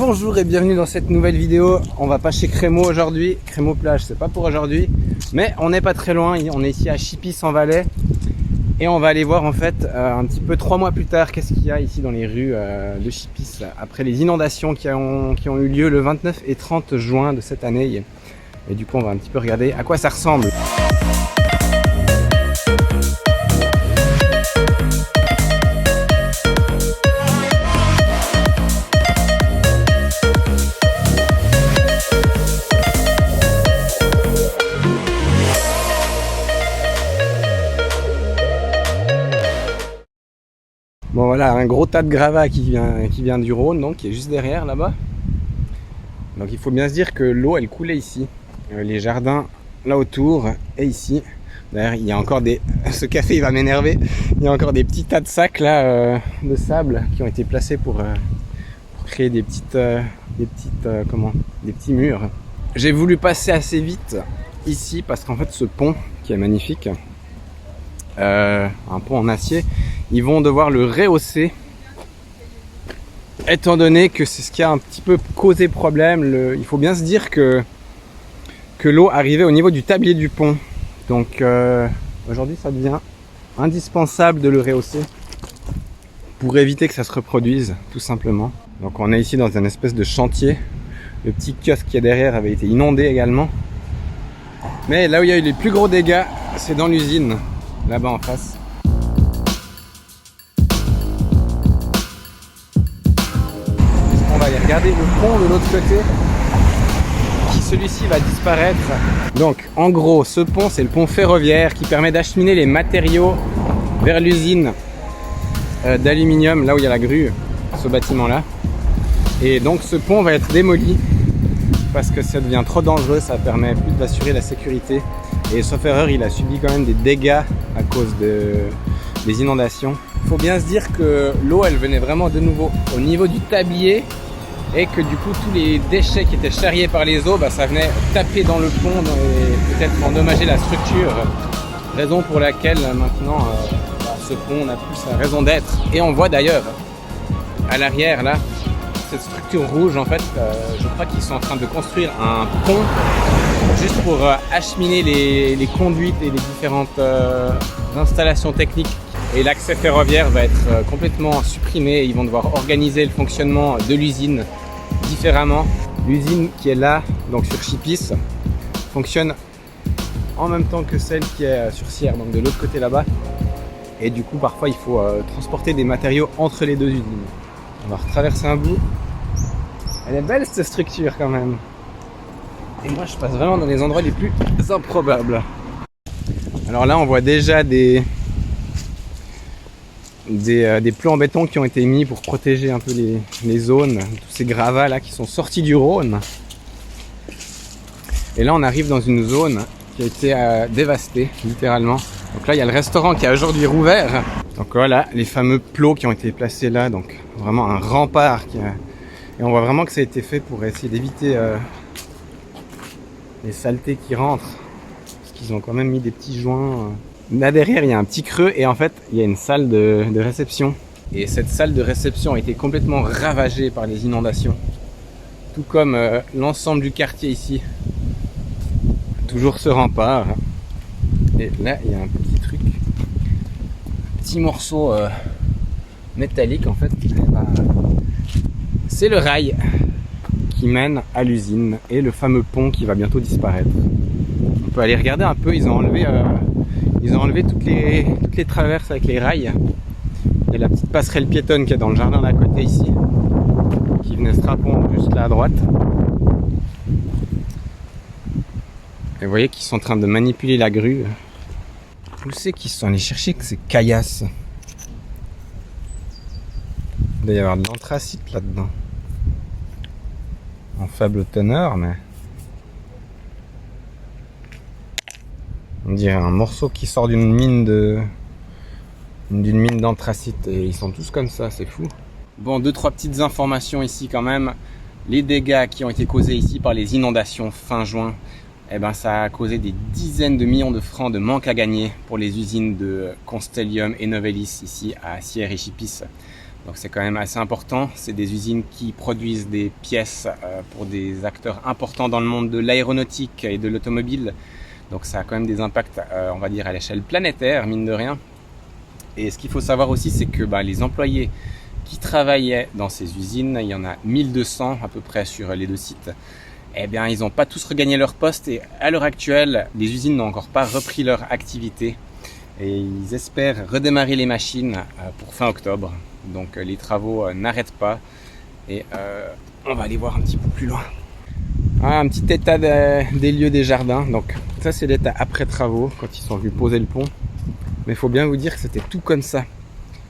Bonjour et bienvenue dans cette nouvelle vidéo. On va pas chez Crémo aujourd'hui. Crémo plage, c'est pas pour aujourd'hui, mais on n'est pas très loin. On est ici à Chipis en Valais et on va aller voir en fait un petit peu 3 mois plus tard qu'est-ce qu'il y a ici dans les rues de Chipis après les inondations qui ont eu lieu le 29 et 30 juin de cette année. Et du coup, on va un petit peu regarder à quoi ça ressemble. Bon voilà, un gros tas de gravats qui vient du Rhône, donc qui est juste derrière là-bas. Donc il faut bien se dire que l'eau elle coulait ici. Les jardins là autour et ici. D'ailleurs il y a encore des... Ce café il va m'énerver. Il y a encore des petits tas de sacs là de sable qui ont été placés pour créer des petits murs. J'ai voulu passer assez vite ici parce qu'en fait ce pont qui est magnifique, un pont en acier, ils vont devoir le rehausser étant donné que c'est ce qui a un petit peu causé problème. Il faut bien se dire que l'eau arrivait au niveau du tablier du pont, donc aujourd'hui ça devient indispensable de le rehausser pour éviter que ça se reproduise tout simplement. Donc on est ici dans un espèce de chantier. Le petit kiosque qui est derrière avait été inondé également, mais là où il y a eu les plus gros dégâts c'est dans l'usine là-bas en face. On va aller regarder le pont de l'autre côté, qui celui-ci va disparaître. Donc en gros ce pont c'est le pont ferroviaire qui permet d'acheminer les matériaux vers l'usine d'aluminium, là où il y a la grue, ce bâtiment là. Et donc ce pont va être démoli parce que ça devient trop dangereux, ça permet plus d'assurer la sécurité. Et sauf erreur, il a subi quand même des dégâts à cause des inondations. Il faut bien se dire que l'eau, elle venait vraiment de nouveau au niveau du tablier et que du coup, tous les déchets qui étaient charriés par les eaux, ça venait taper dans le pont et peut-être endommager la structure. Raison pour laquelle maintenant, ce pont n'a plus sa raison d'être. Et on voit d'ailleurs à l'arrière là, cette structure rouge en fait, je crois qu'ils sont en train de construire un pont juste pour acheminer les conduites et les différentes installations techniques. Et l'accès ferroviaire va être complètement supprimé. Ils vont devoir organiser le fonctionnement de l'usine différemment. L'usine qui est là, donc sur Chipis, fonctionne en même temps que celle qui est sur Sierre, donc de l'autre côté là-bas. Et du coup, parfois, il faut transporter des matériaux entre les deux usines. On va retraverser un bout. Elle est belle cette structure quand même. Et moi je passe vraiment dans les endroits les plus improbables. Alors là on voit déjà des plots en béton qui ont été mis pour protéger un peu les zones, tous ces gravats là qui sont sortis du Rhône. Et là on arrive dans une zone qui a été dévastée littéralement. Donc là il y a le restaurant qui a aujourd'hui rouvert. Donc voilà les fameux plots qui ont été placés là, donc vraiment un rempart et on voit vraiment que ça a été fait pour essayer d'éviter les saletés qui rentrent, parce qu'ils ont quand même mis des petits joints. Là derrière il y a un petit creux et en fait il y a une salle de réception. Et cette salle de réception a été complètement ravagée par les inondations. Tout comme l'ensemble du quartier ici. Toujours ce rempart. Et là il y a un petit truc, un petit morceau métallique en fait. C'est le rail qui mène à l'usine et le fameux pont qui va bientôt disparaître. On peut aller regarder un peu, ils ont enlevé toutes les traverses avec les rails. Il y a la petite passerelle piétonne qui est dans le jardin d'à côté ici, qui venait se répondre juste là à droite. Et vous voyez qu'ils sont en train de manipuler la grue. Où c'est qu'ils sont allés chercher que ces caillasses? Il doit y avoir de l'anthracite là-dedans. En faible teneur, mais on dirait un morceau qui sort d'une mine d'anthracite, et ils sont tous comme ça, c'est fou. Bon, 2-3 petites informations ici quand même. Les dégâts qui ont été causés ici par les inondations fin juin, ça a causé des dizaines de millions de francs de manque à gagner pour les usines de Constellium et Novelis ici à Sierre et Chipis. Donc c'est quand même assez important. C'est des usines qui produisent des pièces pour des acteurs importants dans le monde de l'aéronautique et de l'automobile. Donc ça a quand même des impacts, on va dire, à l'échelle planétaire, mine de rien. Et ce qu'il faut savoir aussi, c'est que les employés qui travaillaient dans ces usines, il y en a 1200 à peu près sur les 2 sites, eh bien ils n'ont pas tous regagné leur poste et à l'heure actuelle, les usines n'ont encore pas repris leur activité et ils espèrent redémarrer les machines pour fin octobre. Donc les travaux n'arrêtent pas et on va aller voir un petit peu plus loin. Un petit état des lieux des jardins. Donc ça c'est l'état après travaux, quand ils sont venus poser le pont. Mais il faut bien vous dire que c'était tout comme ça,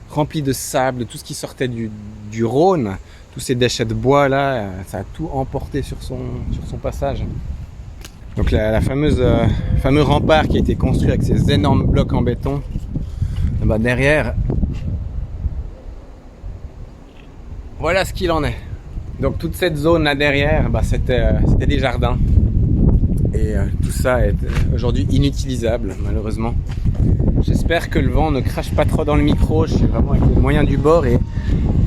rempli de sable, tout ce qui sortait du Rhône, tous ces déchets de bois là, ça a tout emporté sur son passage. Donc la fameux rempart qui a été construit avec ces énormes blocs en béton, derrière, voilà ce qu'il en est. Donc toute cette zone là derrière, c'était des jardins. Et tout ça est aujourd'hui inutilisable malheureusement. J'espère que le vent ne crache pas trop dans le micro, je suis vraiment avec les moyens du bord et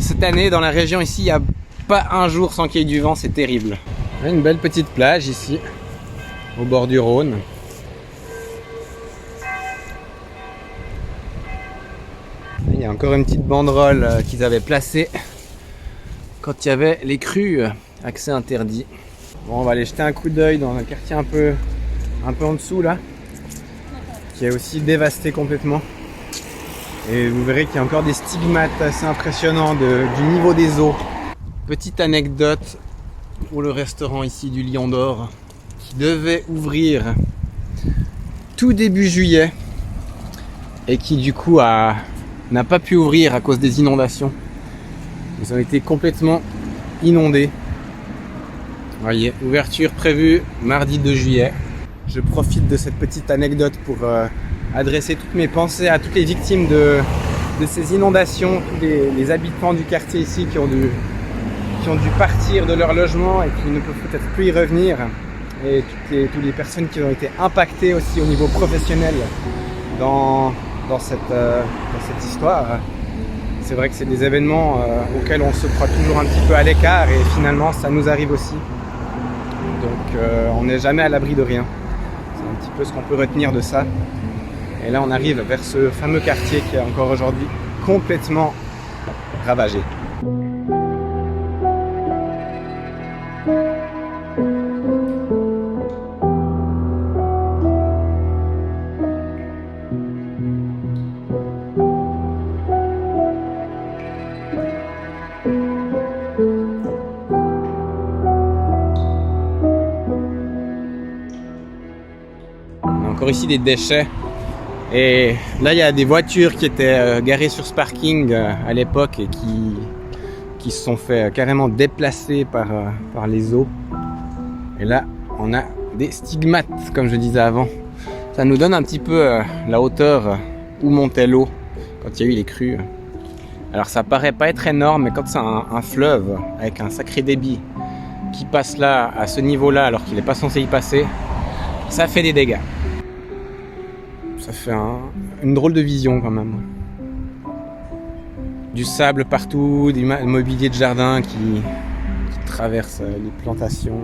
cette année dans la région ici, il n'y a pas un jour sans qu'il y ait du vent, c'est terrible. Il y a une belle petite plage ici, au bord du Rhône. Il y a encore une petite banderole qu'ils avaient placée quand il y avait les crues, accès interdit. Bon, on va aller jeter un coup d'œil dans un quartier un peu en dessous là, qui est aussi dévasté complètement. Et vous verrez qu'il y a encore des stigmates assez impressionnants du niveau des eaux. Petite anecdote pour le restaurant ici du Lion d'Or, qui devait ouvrir tout début juillet et qui du coup n'a pas pu ouvrir à cause des inondations. Ils ont été complètement inondés. Vous voyez, ouverture prévue mardi 2 juillet. Je profite de cette petite anecdote pour adresser toutes mes pensées à toutes les victimes de ces inondations, tous les habitants du quartier ici qui ont dû partir de leur logement et qui ne peuvent peut-être plus y revenir, et toutes les personnes qui ont été impactées aussi au niveau professionnel dans cette histoire. C'est vrai que c'est des événements auxquels on se croit toujours un petit peu à l'écart et finalement ça nous arrive aussi. Donc on n'est jamais à l'abri de rien. C'est un petit peu ce qu'on peut retenir de ça. Et là on arrive vers ce fameux quartier qui est encore aujourd'hui complètement ravagé. Encore ici des déchets. Et là il y a des voitures qui étaient garées sur ce parking à l'époque et qui se sont fait carrément déplacer par les eaux. Et là on a des stigmates comme je disais avant. Ça nous donne un petit peu la hauteur où montait l'eau quand il y a eu les crues. Alors ça paraît pas être énorme, mais quand c'est un fleuve avec un sacré débit qui passe là à ce niveau là alors qu'il n'est pas censé y passer, ça fait des dégâts. Ça fait une drôle de vision quand même. Du sable partout, du mobilier de jardin qui traverse les plantations.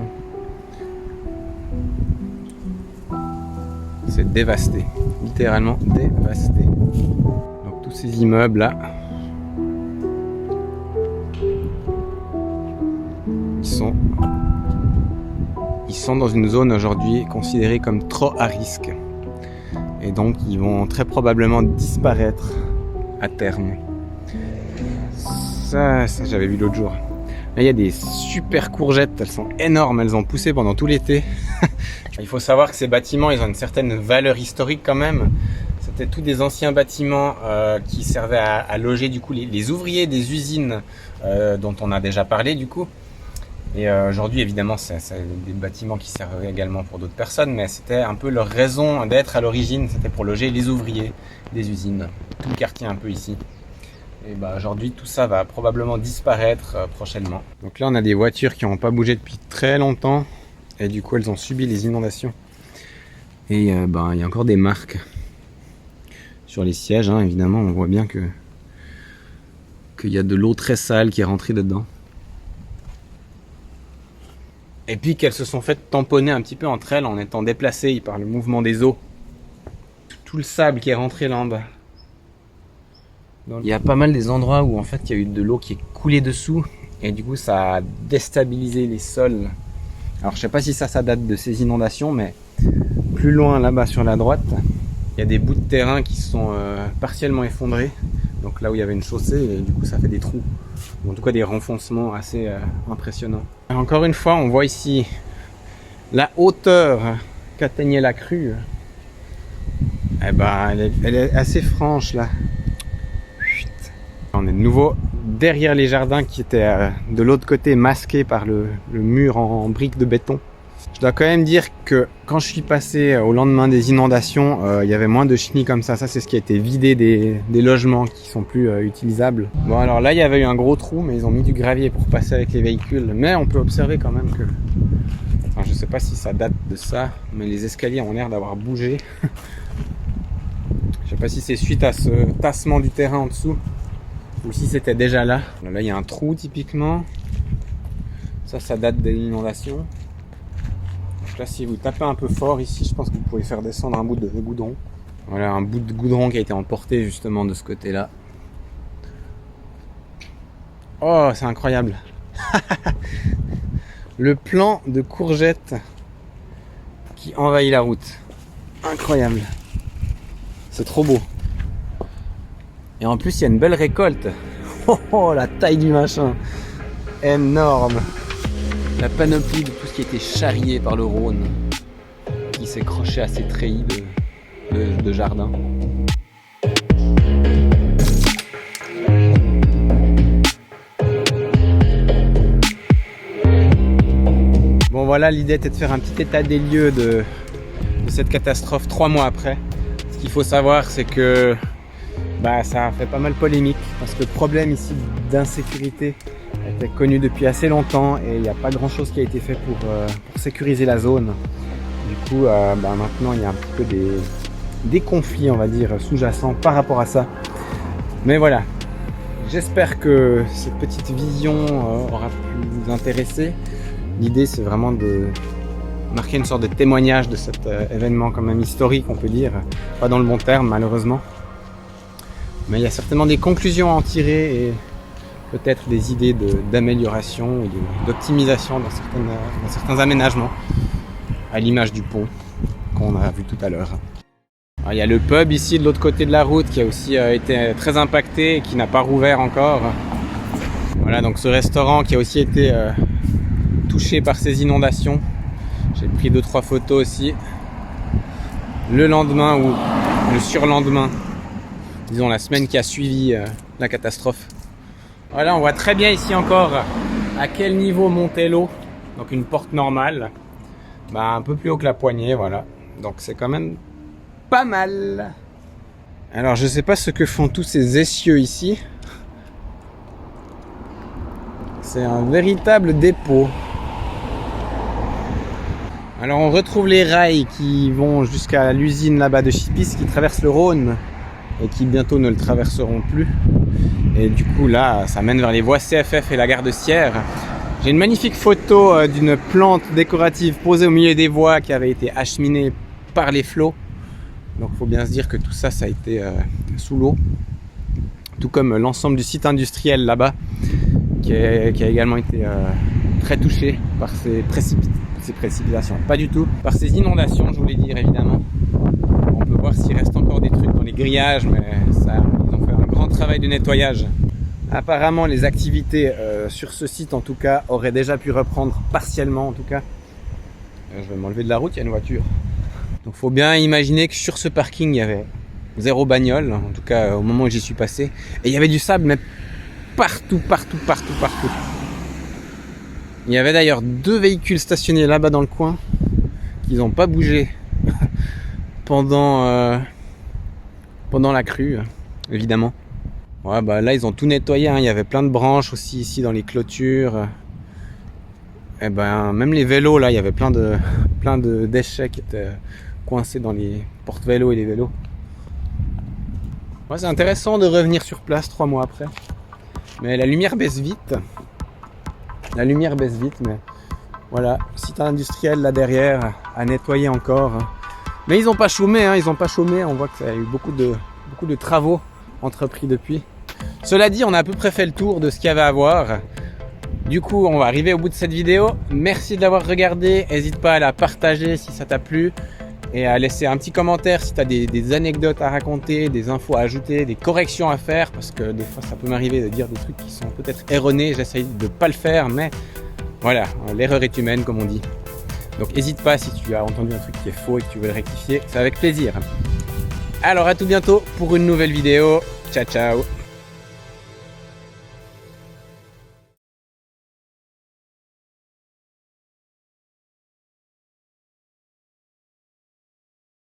C'est dévasté, littéralement dévasté. Donc tous ces immeubles là, ils sont dans une zone aujourd'hui considérée comme trop à risque. Et donc ils vont très probablement disparaître à terme. Ça j'avais vu l'autre jour. Là il y a des super courgettes, elles sont énormes, elles ont poussé pendant tout l'été. Il faut savoir que ces bâtiments, ils ont une certaine valeur historique quand même. C'était tous des anciens bâtiments qui servaient à loger du coup les ouvriers des usines dont on a déjà parlé du coup. Et aujourd'hui, évidemment, c'est des bâtiments qui servent également pour d'autres personnes, mais c'était un peu leur raison d'être à l'origine, c'était pour loger les ouvriers des usines, tout le quartier un peu ici. Et aujourd'hui, tout ça va probablement disparaître prochainement. Donc là, on a des voitures qui n'ont pas bougé depuis très longtemps, et du coup, elles ont subi les inondations. Et il y a encore des marques sur les sièges, hein, évidemment, on voit bien que qu'il y a de l'eau très sale qui est rentrée dedans. Et puis qu'elles se sont faites tamponner un petit peu entre elles en étant déplacées par le mouvement des eaux. Tout le sable qui est rentré là en bas. Il y a pas mal des endroits où en fait il y a eu de l'eau qui est coulée dessous et du coup ça a déstabilisé les sols. Alors je sais pas si ça date de ces inondations, mais plus loin là-bas sur la droite, il y a des bouts de terrain qui sont partiellement effondrés. Donc là où il y avait une chaussée et du coup ça fait des trous. Ou en tout cas des renfoncements assez impressionnants. Et encore une fois on voit ici la hauteur qu'atteignait la crue. Eh ben elle est assez franche là. On est de nouveau derrière les jardins qui étaient de l'autre côté masqués par le mur en briques de béton. Je dois quand même dire que quand je suis passé au lendemain des inondations, il y avait moins de chenilles comme ça. Ça c'est ce qui a été vidé des logements qui sont plus utilisables. Bon alors là il y avait eu un gros trou mais ils ont mis du gravier pour passer avec les véhicules. Mais on peut observer quand même que... Enfin, je sais pas si ça date de ça, mais les escaliers ont l'air d'avoir bougé. Je sais pas si c'est suite à ce tassement du terrain en dessous. Ou si c'était déjà là. Là il y a un trou typiquement. Ça date de l'inondation. Donc là si vous tapez un peu fort ici, je pense que vous pouvez faire descendre un bout de goudron. Voilà un bout de goudron qui a été emporté justement de ce côté là. Oh c'est incroyable. Le plant de courgettes qui envahit la route. Incroyable. C'est trop beau. Et en plus, il y a une belle récolte. Oh, la taille du machin. Énorme. La panoplie de tout ce qui était charrié par le Rhône. Qui s'est croché à ces treillis de jardin. Bon voilà, l'idée était de faire un petit état des lieux de cette catastrophe 3 mois après. Ce qu'il faut savoir, c'est que ça a fait pas mal polémique parce que le problème ici d'insécurité était connu depuis assez longtemps et il n'y a pas grand chose qui a été fait pour sécuriser la zone. Du coup maintenant il y a un petit peu des conflits on va dire sous-jacents par rapport à ça. Mais voilà, j'espère que cette petite vision aura pu vous intéresser. L'idée c'est vraiment de marquer une sorte de témoignage de cet événement quand même historique on peut dire, pas dans le bon terme malheureusement. Mais il y a certainement des conclusions à en tirer et peut-être des idées d'amélioration ou d'optimisation dans certains aménagements, à l'image du pont qu'on a vu tout à l'heure. Il y a le pub ici de l'autre côté de la route qui a aussi été très impacté et qui n'a pas rouvert encore. Voilà donc ce restaurant qui a aussi été touché par ces inondations. J'ai pris 2-3 photos aussi. Le lendemain ou le surlendemain. Disons la semaine qui a suivi la catastrophe. Voilà, on voit très bien ici encore à quel niveau montait l'eau. Donc une porte normale, un peu plus haut que la poignée, voilà. Donc c'est quand même pas mal. Alors je sais pas ce que font tous ces essieux ici. C'est un véritable dépôt. Alors on retrouve les rails qui vont jusqu'à l'usine là-bas de Chipis qui traverse le Rhône. Et qui bientôt ne le traverseront plus. Et du coup là, ça mène vers les voies CFF et la gare de Sierre. J'ai une magnifique photo d'une plante décorative posée au milieu des voies qui avait été acheminée par les flots. Donc il faut bien se dire que tout ça, ça a été sous l'eau. Tout comme l'ensemble du site industriel là-bas, qui a également été très touché par ces précipitations. Pas du tout, par ces inondations, je voulais dire évidemment. On peut voir s'il reste encore des trucs dans les grillages, mais ça, ils ont fait un grand travail de nettoyage. Apparemment, les activités sur ce site, en tout cas, auraient déjà pu reprendre partiellement, en tout cas. Je vais m'enlever de la route, il y a une voiture. Donc, faut bien imaginer que sur ce parking, il y avait 0 bagnole, en tout cas au moment où j'y suis passé. Et il y avait du sable, mais partout. Il y avait d'ailleurs 2 véhicules stationnés là-bas dans le coin, qui n'ont pas bougé. Pendant la crue, évidemment. Ouais, là, ils ont tout nettoyé. Il y avait plein de branches aussi ici dans les clôtures. Et même les vélos, là, il y avait plein de déchets qui étaient coincés dans les porte-vélos et les vélos. Ouais, c'est intéressant de revenir sur place 3 mois après. Mais la lumière baisse vite. La lumière baisse vite, mais voilà, site industriel là derrière à nettoyer encore. Mais ils n'ont pas chômé, hein, ils n'ont pas chômé. On voit qu'il y a eu beaucoup de travaux entrepris depuis. Cela dit, on a à peu près fait le tour de ce qu'il y avait à voir. Du coup, on va arriver au bout de cette vidéo. Merci de l'avoir regardé. N'hésite pas à la partager si ça t'a plu et à laisser un petit commentaire si tu as des anecdotes à raconter, des infos à ajouter, des corrections à faire, parce que des fois ça peut m'arriver de dire des trucs qui sont peut-être erronés. J'essaye de ne pas le faire, mais voilà, l'erreur est humaine comme on dit. Donc n'hésite pas si tu as entendu un truc qui est faux et que tu veux le rectifier, c'est avec plaisir. Alors à tout bientôt pour une nouvelle vidéo. Ciao ciao.